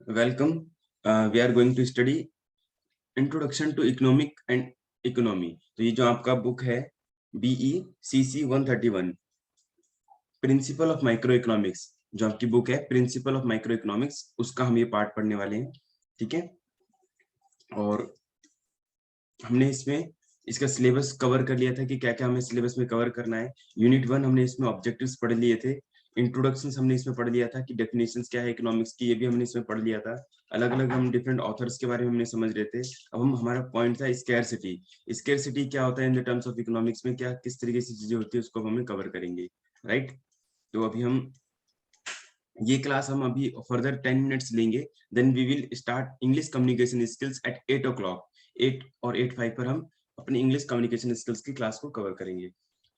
Welcome. We are going to study Introduction to Economic and Economy. तो ये जो आपका बुक है BE CC 131 principle of micro economics, जो आपकी बुक है प्रिंसिपल ऑफ माइक्रो इकोनॉमिक्स, उसका हम ये पार्ट पढ़ने वाले हैं। ठीक है, और हमने इसमें इसका सिलेबस कवर कर लिया था कि क्या क्या हमें सिलेबस में कवर करना है। यूनिट 1 हमने इसमें ऑब्जेक्टिव्स पढ़ लिए थे, इंट्रोडक्शन हमने इसमें पढ़ लिया था कि डेफिनेशंस क्या है इकोनॉमिक्स की, ये भी हमने इसमें पढ़ लिया था। अलग अलग हम डिफरेंट ऑथर्स के बारे में हमने समझ रहे थे। अब हम हमारा पॉइंट था स्कैरसिटी। स्कैरसिटी क्या होता है in the terms of economics में, क्या किस तरीके से चीजें होती है, उसको हमें कवर करेंगे। राइट, तो अभी हम ये क्लास हम अभी फर्दर 10 मिनट्स लेंगे, then we will start English communication skills at 8 o'clock। 8 और 8:05 पर हम अपनी इंग्लिश कम्युनिकेशन स्किल्स की क्लास को कवर करेंगे।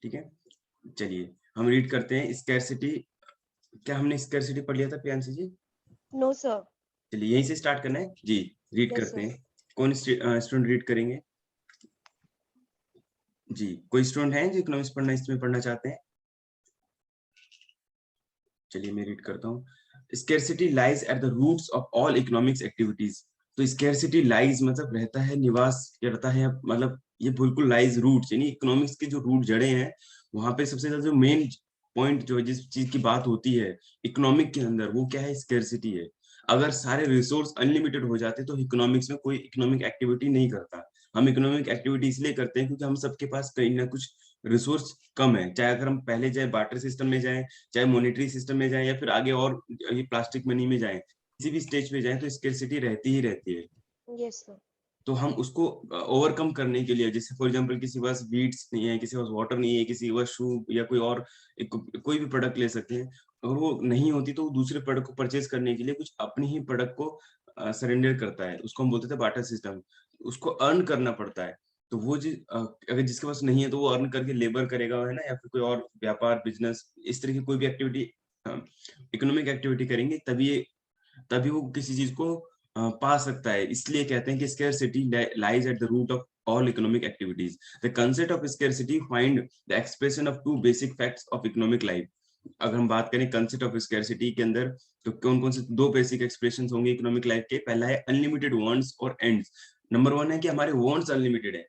ठीक है, चलिए हम रीड करते हैं स्कैरसिटी। क्या हमने स्कैरसिटी पढ़ लिया था प्रियांशी जी? No sir. चलिए यहीं से स्टार्ट करना है जी, रीड Yes, करते sir. हैं। कौन स्टूडेंट रीड करेंगे जी? कोई स्टूडेंट है जो इकोनॉमिक्स पढ़ना इसमें पढ़ना चाहते हैं? चलिए मैं रीड करता हूँ। Scarcity lies at the roots of all economics activities. तो स्कैरसिटी लाइज मतलब रहता है, निवास करता है, मतलब ये बिल्कुल लाइज रूट्स, यानी इकोनॉमिक्स के जो रूट जड़े हैं वहां पे सबसे ज्यादा जो मेन पॉइंट जो जिस चीज की बात होती है इकोनॉमिक के अंदर, वो क्या है? स्कैरसिटी है। अगर सारे रिसोर्स अनलिमिटेड हो जाते तो इकोनॉमिक्स में कोई इकोनॉमिक एक्टिविटी नहीं करता। हम इकोनॉमिक एक्टिविटी इसलिए करते हैं क्योंकि हम सबके पास कहीं ना कुछ रिसोर्स कम है, चाहे अगर हम पहले जाए बार्टर सिस्टम में जाए, चाहे मॉनेटरी सिस्टम में जाए, या फिर आगे और ये प्लास्टिक मनी में जाए, किसी भी स्टेज पे जाए तो स्कैरसिटी रहती ही रहती है। Yes, sir. तो हम उसको ओवरकम करने के लिए, जैसे फॉर एग्जांपल किसी के पास वीड्स नहीं है, किसी के पास वाटर नहीं है, किसी के पास शू या कोई और कोई भी प्रोडक्ट ले सकते हैं, अगर वो नहीं होती तो वो दूसरे प्रोडक्ट को परचेज करने के लिए कुछ अपनी ही प्रोडक्ट को सरेंडर करता है। उसको हम बोलते थे बार्टर सिस्टम। उसको अर्न करना पड़ता है। तो वो अगर जिसके पास नहीं है तो वो अर्न करके लेबर करेगा, है ना, या फिर कोई और व्यापार बिजनेस इस तरह की कोई भी एक्टिविटी, इकोनॉमिक एक्टिविटी करेंगे, तभी वो किसी चीज को पा सकता है। इसलिए कहते हैं कि scarcity lies at the root of all economic activities. The concept of scarcity find the expression of two basic facts of economic life. अगर हम बात करें कंसेप्ट ऑफ स्कैरसिटी के अंदर, तो कौन कौन से दो बेसिक एक्सप्रेशन होंगे इकोनॉमिक लाइफ के? पहला है अनलिमिटेड वांट्स और एंड्स। नंबर 1 है कि हमारे वांट्स अनलिमिटेड है।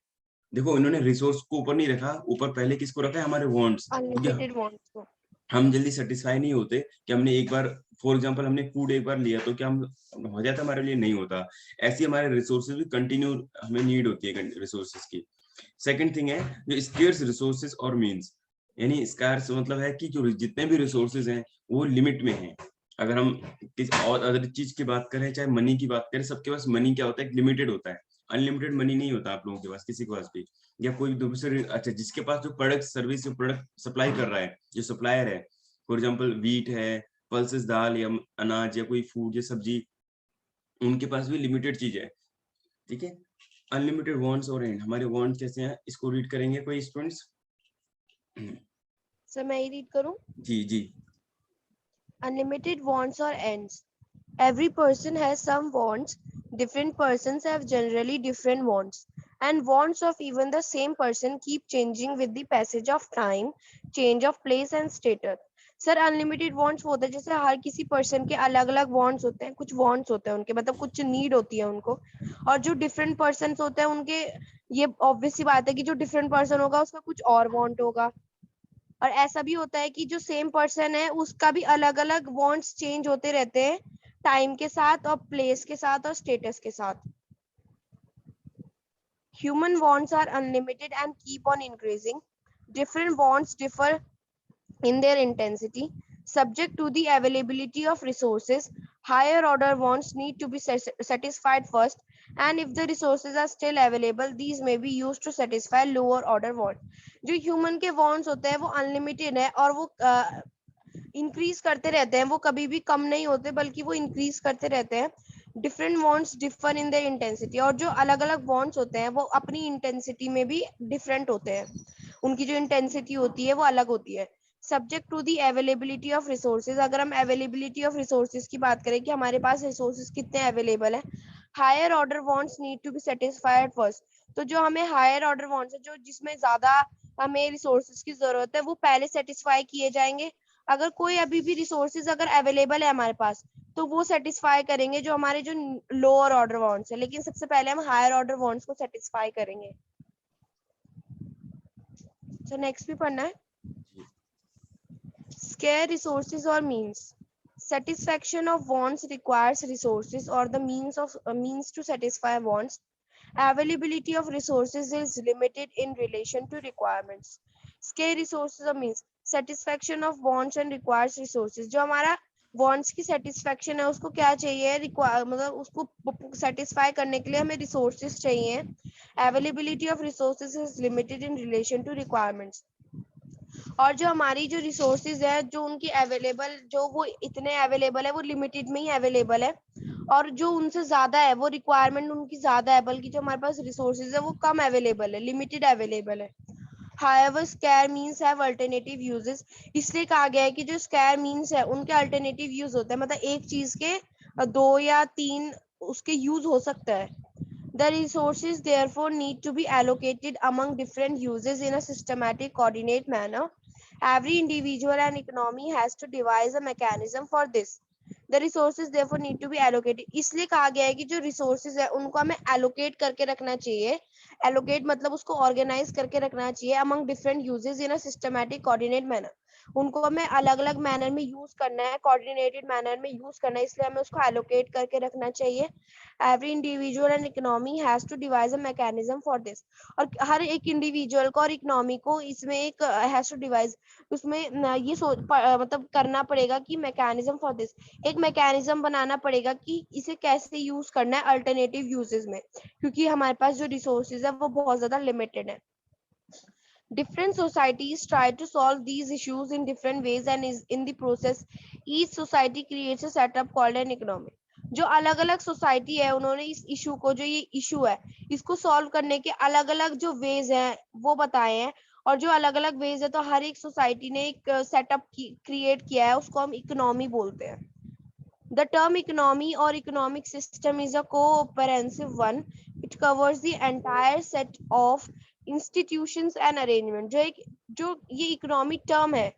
देखो इन्होंने रिसोर्स को ऊपर नहीं रखा, ऊपर पहले किसको रखा है? हमारे वांट्स, क्योंकि Unlimited wants को. हम जल्दी सेटिस्फाई नहीं होते कि हमने एक बार, फॉर एग्जांपल हमने फूड एक बार लिया तो क्या हम हो जाता? हमारे लिए नहीं होता। ऐसे हमारे रिसोर्सेज भी कंटिन्यू हमें नीड होती है रिसोर्सेज की। सेकंड थिंग है जो स्केर्स रिसोर्सेज और मींस, यानी स्कार्स मतलब है कि जो जितने भी रिसोर्सेज हैं वो लिमिट में हैं। अगर हम किसी और अदर चीज की बात करें, चाहे मनी की बात करें, सबके पास मनी क्या होता है? लिमिटेड होता है। अनलिमिटेड मनी नहीं होता आप लोगों के पास, किसी के पास भी, या कोई दूसरे, अच्छा जिसके पास जो प्रोडक्ट सर्विस जो प्रोडक्ट सप्लाई कर रहा है, जो सप्लायर है, फॉर एग्जाम्पल वीट है, पल्सेस दाल या अनाज या कोई फूड या सब्जी, उनके पास भी लिमिटेड चीज है। ठीक है, अनलिमिटेड वांट्स और एंड। हमारे वांट्स कैसे हैं, इसको रीड करेंगे कोई स्टूडेंट्स? सर मैं ही रीड करूं? जी जी। Unlimited wants or ends. Every person has some wants. Different persons have generally different wants. And wants of even the same person keep changing with the passage of time, change of place and status. Sir unlimited wants होता है, जैसे हर किसी person के अलग अलग wants होते हैं, कुछ वांट्स होते हैं उनके, मतलब कुछ नीड होती है उनको। और जो डिफरेंट पर्सन होते हैं उनके, ये ऑब्वियस सी बात है कि जो डिफरेंट पर्सन होगा उसका कुछ और वांट होगा। और ऐसा भी होता है कि जो सेम पर्सन है उसका भी अलग अलग वांट्स चेंज होते रहते हैं टाइम के साथ और प्लेस के साथ और स्टेटस के साथ। Human wants are unlimited and keep on increasing. Different wants differ in their intensity, subject to the availability of resources. Higher order wants need to be satisfied first, and if the resources are still available, these may be used to satisfy lower order wants. जो human के wants होते हैं वो unlimited है और वो increase करते रहते हैं, वो कभी भी कम नहीं होते बल्कि वो इंक्रीज करते रहते हैं। Different wants differ in their intensity, और जो अलग अलग वांट्स होते हैं वो अपनी इंटेंसिटी में भी डिफरेंट होते हैं, उनकी जो इंटेंसिटी होती है वो अलग होती है। Subject to the availability of resources, अगर हम अवेलेबिलिटी ऑफ रिसोर्सेज की बात करें कि हमारे पास रिसोर्सेज कितने अवेलेबल है, higher order wants need to be satisfied first. तो जो हमें हायर ऑर्डर वांट्स है, जो जिसमें ज्यादा हमें रिसोर्सेज की जरूरत है, वो पहले सेटिस्फाई किए जाएंगे। अगर कोई अभी भी रिसोर्सेज अगर अवेलेबल है हमारे पास, तो वो सेटिस्फाई करेंगे जो हमारे जो लोअर ऑर्डर वांट्स है, लेकिन सबसे पहले हम हायर ऑर्डर वांट्स को सेटिस्फाई करेंगे। तो नेक्स्ट भी पढ़ना है। Scarce resources or means. Satisfaction of wants requires resources or the means to satisfy wants. Availability of resources is limited in relation to requirements. Scarce resources or means. Satisfaction of wants and requires resources. जो हमारा wants की satisfaction है उसको क्या चाहिए, मतलब उसको satisfy करने के लिए हमें resources चाहिए. Availability of resources is limited in relation to requirements. और जो हमारी जो रिसोर्सेज है जो उनकी अवेलेबल, जो वो इतने अवेलेबल है वो लिमिटेड में ही अवेलेबल है, और जो उनसे ज्यादा है वो रिक्वायरमेंट उनकी ज्यादा है, बल्कि जो हमारे पास रिसोर्सेज है वो कम अवेलेबल है, लिमिटेड अवेलेबल है. However, scarce means have alternative uses. इसलिए कहा गया है कि जो scarce means है उनके alternative use होते हैं, मतलब एक चीज के 2 या 3 उसके यूज हो सकता है. The resources therefore need to be allocated among different uses in a systematic, coordinate manner. Every individual and economy has to devise a mechanism for this. The resources therefore need to be allocated. इसलिए कहा गया है कि जो resources है उनको हमें allocate करके रखना चाहिए. Allocate मतलब उसको organize करके रखना चाहिए among different uses in a systematic, coordinate manner. उनको हमें अलग अलग मैनर में यूज करना है, कोऑर्डिनेटेड मैनर में यूज करना है, इसलिए हमें उसको एलोकेट करके रखना चाहिए. Every individual and economy has to devise a mechanism for this. और हर एक इंडिविजुअल को और इकोनॉमी को इसमें एक हैज टू डिवाइस, उसमें ये मतलब करना पड़ेगा कि मैकेनिज्म फॉर दिस, एक मैकेनिज्म बनाना पड़ेगा कि इसे कैसे यूज करना है अल्टरनेटिव यूजेस में, क्योंकि हमारे पास जो रिसोर्सेज है वो बहुत ज्यादा लिमिटेड है. Different societies try to solve these issues in different ways, and is in the process each society creates a setup called an economy. जो अलग अलग सोसाइटी है उन्होंने इस इशू को, जो ये इशू है इसको सॉल्व करने के अलग अलग जो वेज हैं वो बताए हैं, और जो अलग अलग वेज है तो हर एक सोसाइटी ने एक सेटअप क्रिएट किया है, उसको हम इकोनॉमी बोलते हैं. The term economy or economic system is a comprehensive one. It covers the entire set of institutions and arrangement. जो ये इकोनॉमिक टर्म है,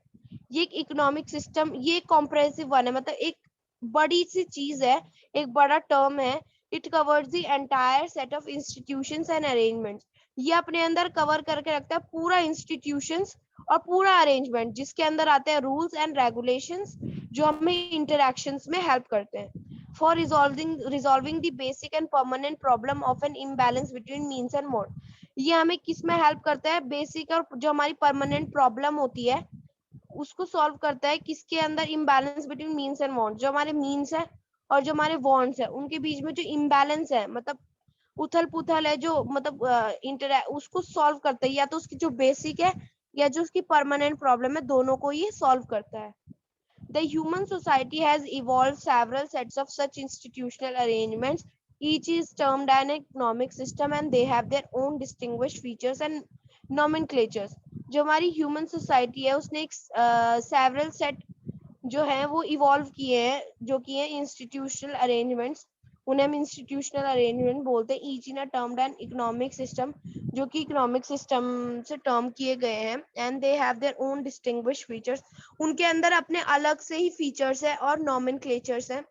ये एक इकोनॉमिक सिस्टम, ये कॉम्प्रेहेंसिव वन है, मतलब एक बड़ी सी चीज है, एक बड़ा टर्म है. It covers the entire set of institutions and arrangements. ये अपने अंदर कवर करके रखता है पूरा इंस्टीट्यूशंस और पूरा अरेंजमेंट, जिसके अंदर आते हैं रूल्स एंड रेगुलेशंस जो हमें इंटरैक्शंस में हेल्प करते हैं. For resolving the basic and permanent problem of an imbalance between means and mode. ये हमें किस में हेल्प करता है, बेसिक और जो हमारी परमानेंट प्रॉब्लम होती है उसको सॉल्व करता है. किसके अंदर, imbalance between means and wants. जो हमारे मीन्स है और जो हमारे वांट्स है उनके बीच में जो इम्बैलेंस है, मतलब उथल पुथल है, जो मतलब उसको सॉल्व करता है, या तो उसकी जो बेसिक है या जो उसकी परमानेंट प्रॉब्लम है, दोनों को ये सॉल्व करता है. The human society has evolved several sets of such institutional arrangements. Each is termed an economic system and they have their own distinguished features and nomenclatures. जो हमारी ह्यूमन सोसाइटी है उसने एक सेवरल सेट जो है वो इवॉल्व किए हैं, जो कि है इंस्टीट्यूशनल अरेंजमेंट्स. उन्हें हम इंस्टीट्यूशनल अरेंजमेंट बोलते हैं. Each in a termed and economic system, जो कि इकोनॉमिक सिस्टम से टर्म किए गए हैं. And they have their own distinguished features. उनके अंदर अपने अलग से ही फीचर्स है और नॉमेनक्लेचर्स हैं.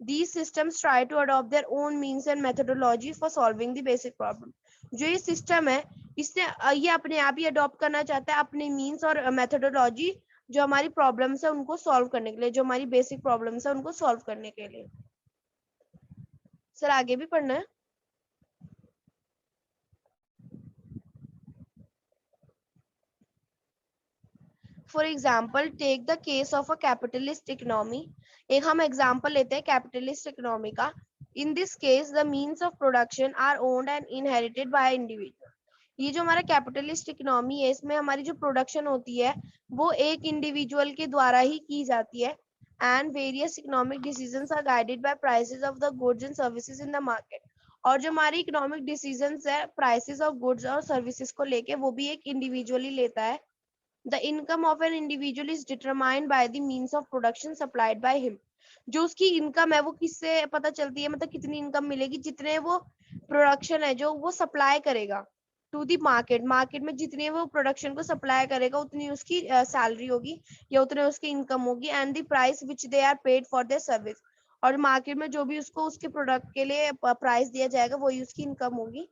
These systems try to adopt their own means and methodology for solving the basic problem. जो ये सिस्टम है इसने ये अपने आप ही अडॉप्ट करना चाहता है अपने मीन्स और मेथोडोलॉजी, जो हमारी प्रॉब्लम्स है उनको सॉल्व करने के लिए, जो हमारी बेसिक प्रॉब्लम्स है उनको सॉल्व करने के लिए. सर आगे भी पढ़ना है. For example take the case of a capitalist economy. एक हम एग्जाम्पल लेते हैं कैपिटलिस्ट इकोनॉमी का. In this case the means of production are owned and inherited by individual. ये जो हमारा कैपिटलिस्ट इकोनॉमी है इसमें हमारी जो प्रोडक्शन होती है वो एक इंडिविजुअल के द्वारा ही की जाती है. And various economic decisions are guided by prices of the goods and services in the market. और जो हमारी इकोनॉमिक डिसीजंस है प्राइसेस ऑफ गुड्स और सर्विसेज को लेके वो भी एक इंडिविजुअली लेता है. The income of an individual is determined by the means of production supplied by him. जो उसकी इनकम है वो किससे पता चलती है, मतलब कितनी इनकम मिलेगी, जितने वो प्रोडक्शन है जो वो सप्लाई करेगा. टू दी मार्केट, मार्केट में जितने वो प्रोडक्शन को सप्लाई करेगा उतनी उसकी सैलरी होगी या उतने उसकी इनकम होगी, and the price which they are paid for their service, और मार्केट में जो भी उसको उसके प्रोडक्ट के लिए प्राइस दिया जाएगा वही उसकी इनकम होगी।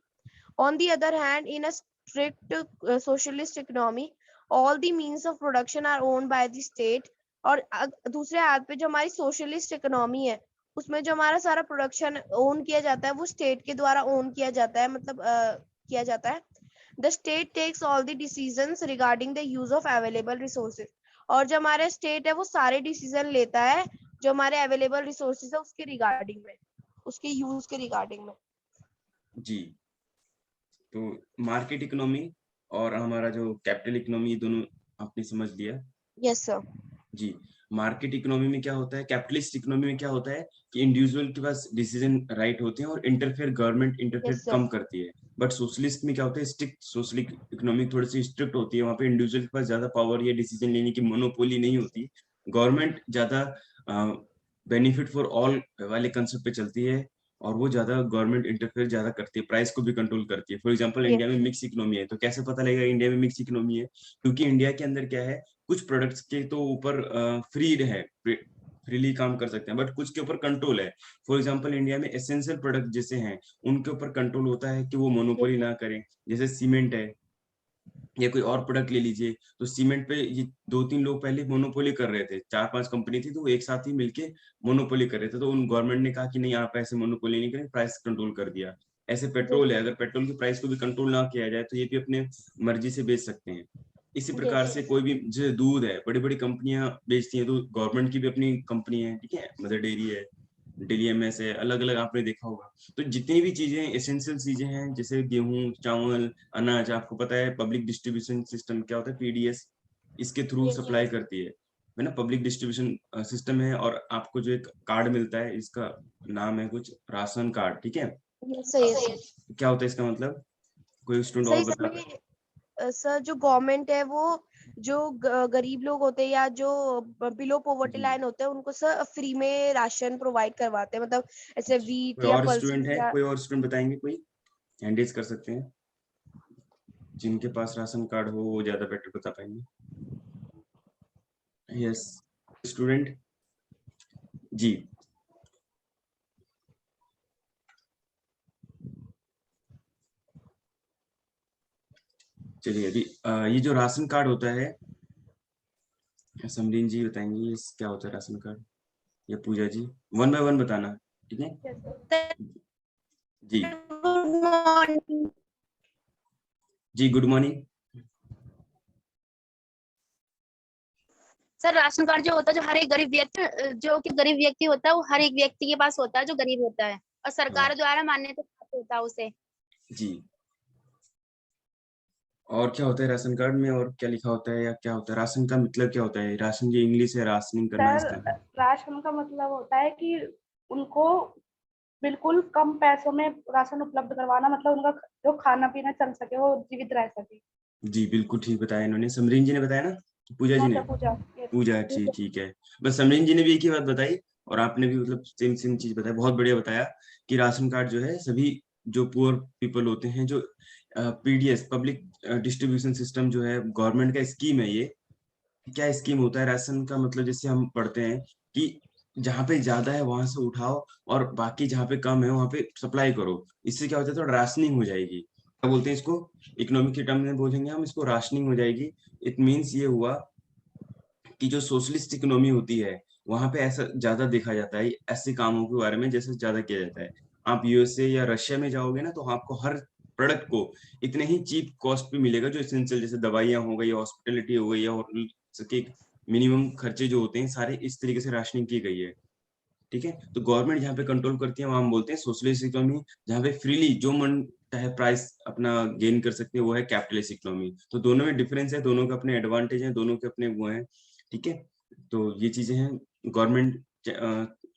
On the other hand, in a strict socialist economy, all the means of production are owned by the state। और दूसरे हाथ पे जो हमारी सोशलिस्ट इकोनॉमी है उसमें जो हमारा सारा प्रोडक्शन ओन किया जाता है वो स्टेट के द्वारा ओन किया जाता है, मतलब किया जाता है। The state takes all the decisions regarding the use of available resources. और जो हमारा स्टेट है वो सारे डिसीजन लेता है जो हमारे अवेलेबल रिसोर्सेज है उसके रिगार्डिंग में, उसके यूज के रिगार्डिंग में। जी, तो मार्केट इकोनॉमी और हमारा जो कैपिटल इकोनॉमी, दोनों आपने समझ लिया। Yes sir. जी, मार्केट इकोनॉमी में क्या होता है, कैपिटलिस्ट इकोनॉमी में क्या होता है कि इंडिविजुअल के पास डिसीजन राइट होते हैं और गवर्नमेंट इंटरफेयर यस सर। कम करती है। बट सोशलिस्ट में क्या होता है, स्ट्रिक्ट सोशलिस्ट इकोनॉमी थोड़ी सी स्ट्रिक्ट होती है, वहाँ पे इंडिविजुअल के पास ज्यादा पावर या डिसीजन लेने की मोनोपोली नहीं होती। गवर्नमेंट ज्यादा बेनिफिट फॉर ऑल वाले कंसेप्ट पे चलती है और वो ज्यादा गवर्नमेंट इंटरफेयर ज्यादा करती है, प्राइस को भी कंट्रोल करती है। फॉर एग्जांपल इंडिया में मिक्स इकोनॉमी है, तो कैसे पता लगेगा इंडिया में मिक्स इकोनॉमी है? क्योंकि इंडिया के अंदर क्या है, कुछ प्रोडक्ट्स के तो ऊपर फ्री है, फ्रीली काम कर सकते हैं, बट कुछ के ऊपर कंट्रोल है। फॉर एग्जांपल इंडिया में एसेंशियल प्रोडक्ट जैसे हैं उनके ऊपर कंट्रोल होता है कि वो मोनोपोली ना करें। जैसे सीमेंट है या कोई और प्रोडक्ट ले लीजिए, तो सीमेंट पे ये 2-3 लोग पहले मोनोपोली कर रहे थे, 4-5 कंपनी थी तो वो एक साथ ही मिलके मोनोपोली कर रहे थे, तो उन गवर्नमेंट ने कहा कि नहीं आप ऐसे मोनोपोली नहीं करें, प्राइस कंट्रोल कर दिया। ऐसे पेट्रोल है, अगर पेट्रोल की प्राइस को भी कंट्रोल ना किया जाए तो ये भी अपने मर्जी से बेच सकते हैं। इसी प्रकार से कोई भी जैसे दूध है, बड़ी बड़ी कंपनियां बेचती हैं, तो गवर्नमेंट की भी अपनी कंपनी है, ठीक है, मदर डेयरी है, डेली एमएस है, अलग अलग आपने देखा होगा। तो जितनी भी चीजें एसेंशियल चीजें हैं जैसे गेहूं, चावल, अनाज, आपको पता है पब्लिक डिस्ट्रीब्यूशन सिस्टम क्या होता है, पीडीएस, इसके थ्रू सप्लाई करती है ना, पब्लिक डिस्ट्रीब्यूशन सिस्टम है। और आपको जो एक कार्ड मिलता है, इसका नाम है कुछ राशन कार्ड, ठीक है। सही है। क्या होता है इसका मतलब, कोई स्टूडेंट और सही बता? सर, सर जो गवर्नमेंट है वो जो गरीब लोग होते हैं या जो बिलो पॉवर्टी जी लाइन होते हैं उनको सर फ्री में राशन प्रोवाइड करवाते हैं, मतलब ऐसे वीट कोई या और स्टूडेंट पल्सेस है, या। कोई और स्टूडेंट बताएंगे, कोई हैंड रेज कर सकते हैं, जिनके पास राशन कार्ड हो वो ज्यादा बेटर बता पाएंगे। यस स्टूडेंट, जी चलिए। अभी ये जो राशन कार्ड होता है, समरीन जी बताएंगे ये क्या होता है राशन कार्ड, या Puja ji, one by one बताना, ठीक है। जी गुड मॉर्निंग। जी, good morning. Sir ration card जो होता है, जो हर एक गरीब व्यक्ति, जो कि गरीब व्यक्ति होता है, वो हर एक व्यक्ति के पास होता है जो गरीब होता है, और सरकार द्वारा मान्यता प्राप्त होता है उसे। जी, और क्या होता है राशन कार्ड में, और क्या लिखा होता है, या क्या होता है राशन का मतलब, क्या होता है राशन, जो इंग्लिश है राशनिंग करना सर इसका? राशन का मतलब होता है कि उनको बिल्कुल कम पैसों में राशन उपलब्ध करवाना, मतलब उनका जो खाना पीना चल सके, वो जीवित रह सके। जी बिल्कुल ठीक बताया इन्होंने, समरीन जी ने बताया ना, पूजा जी ने? पूजा पूजा, ठीक ठीक है। बस समरीन जी ने भी एक ही बात बताई और आपने भी मतलब सेम सेम चीज बताया, बहुत बढ़िया बताया कि राशन कार्ड जो है सभी जो पुअर पीपल होते हैं, जो पीडीएस पब्लिक डिस्ट्रीब्यूशन सिस्टम जो है गवर्नमेंट का स्कीम है, ये क्या स्कीम होता है राशन का मतलब, जैसे हम पढ़ते हैं कि जहाँ पे ज्यादा है वहां से उठाओ और बाकी जहाँ पे कम है वहां पे सप्लाई करो, इससे क्या होता है, थोड़ा राशनिंग हो जाएगी। क्या बोलते हैं इसको, इकोनॉमिक के टर्म में बोलेंगे हम इसको, राशनिंग हो जाएगी। इट मीन्स ये हुआ कि जो सोशलिस्ट इकोनॉमी होती है वहां पे ऐसा ज्यादा देखा जाता है, ऐसे कामों के बारे में जैसे ज्यादा किया जाता है। आप यूएसए या रशिया में जाओगे ना, तो आपको हर प्रोडक्ट को इतने ही चीप कॉस्ट पे मिलेगा, जो एसेंशियल जैसे दवाइयां हो गई, हॉस्पिटलिटी हो गई, या होटल के मिनिमम खर्चे जो होते हैं सारे इस तरीके से राशनिंग की गई है, ठीक है। तो गवर्नमेंट जहाँ पे कंट्रोल करती है वहां हम बोलते हैं सोशलिस्ट इकोनॉमी, जहाँ पे फ्रीली जो मन चाहे प्राइस अपना गेन कर सकते हैं वो है कैपिटलिस्ट इकोनॉमी। तो दोनों में डिफरेंस है, दोनों के अपने एडवांटेज हैं, दोनों के अपने वो हैं, ठीक है। तो ये चीजें हैं, गवर्नमेंट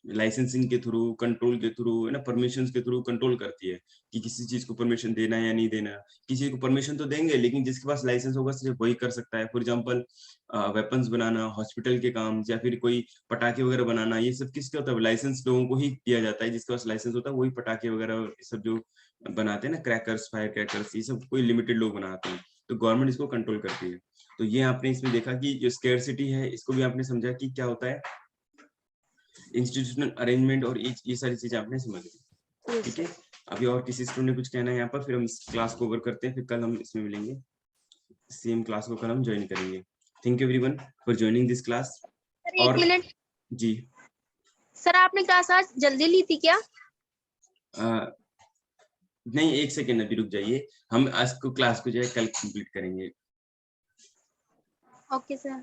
लाइसेंसिंग के थ्रू, कंट्रोल के थ्रू, है ना, परमिशंस के थ्रू कंट्रोल करती है कि किसी चीज को परमिशन देना है या नहीं देना। किसी को परमिशन तो देंगे, लेकिन जिसके पास लाइसेंस होगा सिर्फ वही कर सकता है। For example weapons banana, hospital के काम, या फिर कोई पटाखे वगैरह बनाना, ये सब किसके होता है? लाइसेंस लोगों को ही दिया जाता है। जिसके पास लाइसेंस होता है वही पटाखे वगैरह ये सब जो बनाते हैं ना, क्रैकर्स, फायर क्रैकर्स, ये सब कोई लिमिटेड लोग बनाते हैं। तो गवर्नमेंट इसको कंट्रोल करती है। तो ये आपने इसमें देखा कि जो स्कैरसिटी है, इसको भी आपने समझा कि क्या होता है, इंस्टीट्यूशनल अरेंजमेंट, और ये सारी चीजें आपने समझ ली। ठीक है, अभी और किसी स्टूडेंट ने कुछ कहना है यहाँ पर, फिर हम इस क्लास को ओवर करते हैं, फिर कल हम इसमें मिलेंगे, सेम क्लास को कल हम ज्वाइन करेंगे। Thank you everyone for joining this class. Sir एक मिनट, जी सर आपने क्लास आज जल्दी ली थी क्या? नहीं, एक सेकेंड अभी रुक जाइए, हम आज को क्लास को जो है कल कंप्लीट करेंगे। Okay sir.